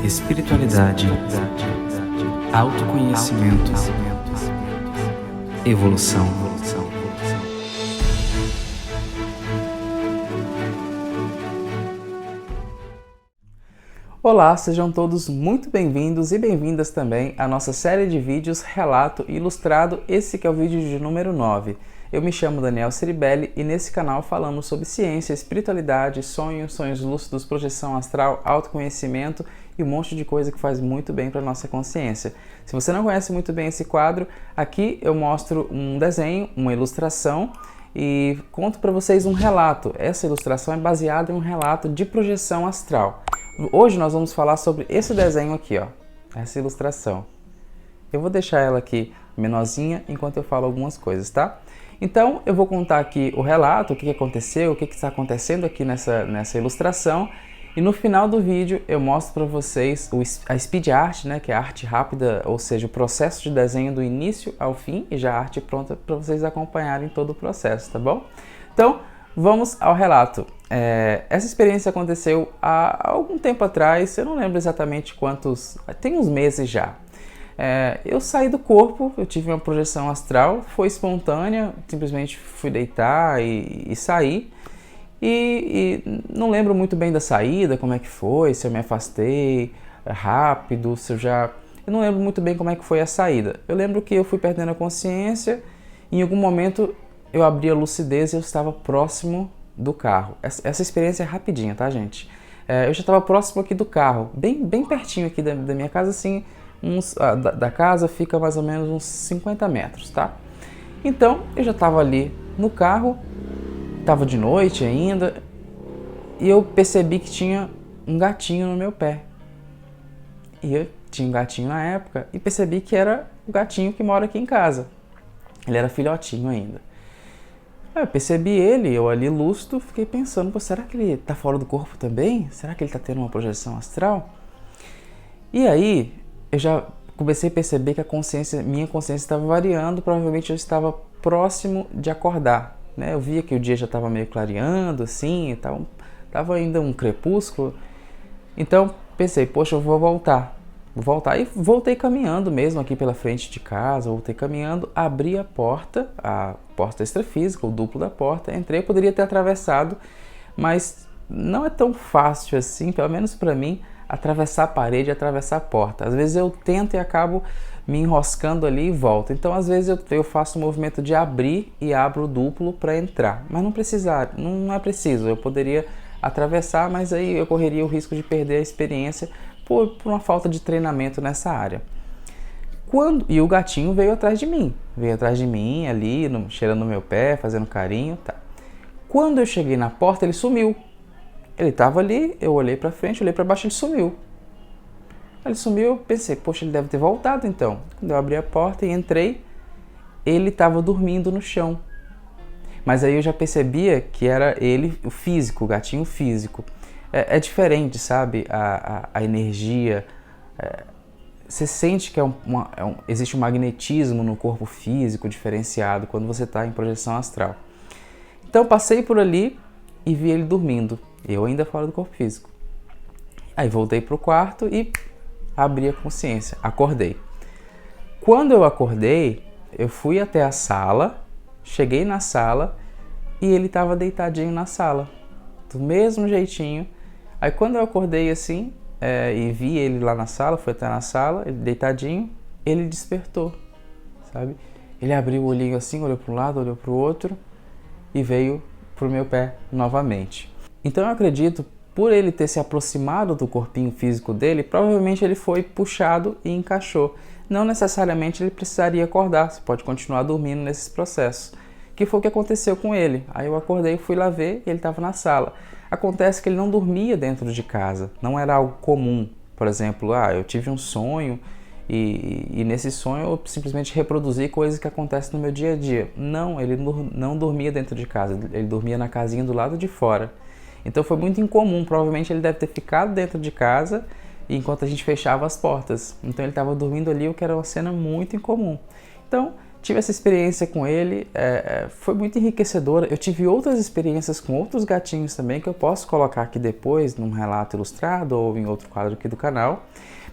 espiritualidade, autoconhecimento, evolução. Olá, sejam todos muito bem-vindos e bem-vindas também à nossa série de vídeos Relato Ilustrado, esse que é o vídeo de número 9. Eu me chamo Daniel Ceribelli e nesse canal falamos sobre ciência, espiritualidade, sonhos lúcidos, projeção astral, autoconhecimento e um monte de coisa que faz muito bem para a nossa consciência. Se você não conhece muito bem esse quadro, aqui eu mostro um desenho, uma ilustração e conto para vocês um relato. Essa ilustração é baseada em um relato de projeção astral. Hoje nós vamos falar sobre esse desenho aqui, ó, essa ilustração. Eu vou deixar ela aqui menorzinha enquanto eu falo algumas coisas, tá? Então eu vou contar aqui o relato, o que aconteceu, o que está acontecendo aqui nessa ilustração. E no final do vídeo eu mostro para vocês a speed art, né, que é a arte rápida, ou seja, o processo de desenho do início ao fim e já a arte pronta para vocês acompanharem todo o processo, tá bom? Então vamos ao relato. Essa experiência aconteceu há algum tempo atrás, eu não lembro exatamente quantos, tem uns meses já. Eu saí do corpo, eu tive uma projeção astral, foi espontânea, simplesmente fui deitar e saí. E não lembro muito bem da saída, como é que foi, se eu me afastei rápido, se eu já... Eu não lembro muito bem como é que foi a saída. Eu lembro que eu fui perdendo a consciência e em algum momento eu abri a lucidez e eu estava próximo do carro. Essa experiência é rapidinha, tá, gente? Eu já estava próximo aqui do carro, bem pertinho aqui da minha casa, assim, da casa fica mais ou menos uns 50 metros, tá? Então, eu já estava ali no carro, estava de noite ainda, e eu percebi que tinha um gatinho no meu pé. E eu tinha um gatinho na época, e percebi que era o gatinho que mora aqui em casa. Ele era filhotinho ainda. Eu percebi ele, eu ali lúcido, fiquei pensando, pô, será que ele tá fora do corpo também? Será que ele tá tendo uma projeção astral? E aí, eu já comecei a perceber que minha consciência estava variando, provavelmente eu estava próximo de acordar, né? Eu via que o dia já estava meio clareando, assim, tava ainda um crepúsculo. Então, pensei, poxa, eu vou voltar. E voltei caminhando mesmo aqui pela frente de casa, voltei caminhando, abri a porta extrafísica, o duplo da porta, entrei, poderia ter atravessado, mas não é tão fácil assim, pelo menos para mim, atravessar a parede e atravessar a porta. Às vezes eu tento e acabo me enroscando ali e volto. Então às vezes eu faço o movimento de abrir e abro o duplo para entrar, mas não é preciso, eu poderia atravessar, mas aí eu correria o risco de perder a experiência por uma falta de treinamento nessa área. E o gatinho veio atrás de mim ali, cheirando meu pé, fazendo carinho, tá. Quando eu cheguei na porta, ele sumiu. Ele estava ali, eu olhei para frente, olhei para baixo, ele sumiu. Ele sumiu, eu pensei, poxa, ele deve ter voltado então. Quando eu abri a porta e entrei, ele estava dormindo no chão. Mas aí eu já percebia que era ele, o físico, o gatinho físico. É diferente, sabe? A energia. Você sente que existe um magnetismo no corpo físico diferenciado quando você está em projeção astral. Então passei por ali e vi ele dormindo. Eu ainda fora do corpo físico. Aí voltei para o quarto e abri a consciência. Acordei. Quando eu acordei, eu fui até a sala, cheguei na sala e ele estava deitadinho na sala. Do mesmo jeitinho. Aí quando eu acordei assim, e vi ele lá na sala, fui até na sala, ele deitadinho, ele despertou, sabe? Ele abriu o olhinho assim, olhou para um lado, olhou para o outro e veio para o meu pé novamente. Então eu acredito, por ele ter se aproximado do corpinho físico dele, provavelmente ele foi puxado e encaixou. Não necessariamente ele precisaria acordar, você pode continuar dormindo nesses processos. Que foi o que aconteceu com ele. Aí eu acordei, fui lá ver e ele estava na sala. Acontece que ele não dormia dentro de casa, não era algo comum. Por exemplo, eu tive um sonho e nesse sonho eu simplesmente reproduzi coisas que acontecem no meu dia a dia. Não, ele não dormia dentro de casa, ele dormia na casinha do lado de fora. Então foi muito incomum, provavelmente ele deve ter ficado dentro de casa enquanto a gente fechava as portas. Então ele estava dormindo ali, o que era uma cena muito incomum. Então tive essa experiência com ele, foi muito enriquecedora. Eu tive outras experiências com outros gatinhos também, que eu posso colocar aqui depois, num relato ilustrado ou em outro quadro aqui do canal.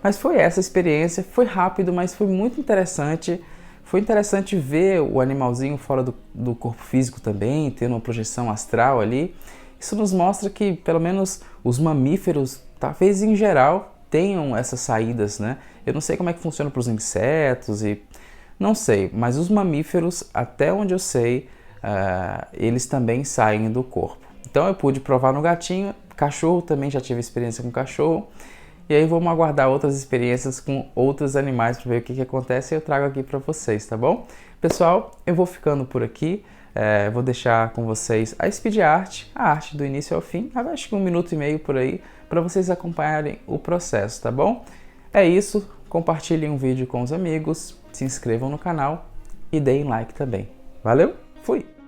Mas foi essa experiência, foi rápido, mas foi muito interessante. Foi interessante ver o animalzinho fora do corpo físico também, tendo uma projeção astral ali. Isso nos mostra que, pelo menos, os mamíferos, talvez em geral, tenham essas saídas, né? Eu não sei como é que funciona para os insetos e... não sei, mas os mamíferos, até onde eu sei, eles também saem do corpo. Então eu pude provar no gatinho, cachorro também já tive experiência com cachorro. E aí vamos aguardar outras experiências com outros animais para ver o que acontece e eu trago aqui para vocês, tá bom? Pessoal, eu vou ficando por aqui, vou deixar com vocês a speed art, a arte do início ao fim, acho que 1 minuto e meio por aí, para vocês acompanharem o processo, tá bom? É isso, compartilhem o vídeo com os amigos, se inscrevam no canal e deem like também. Valeu, fui!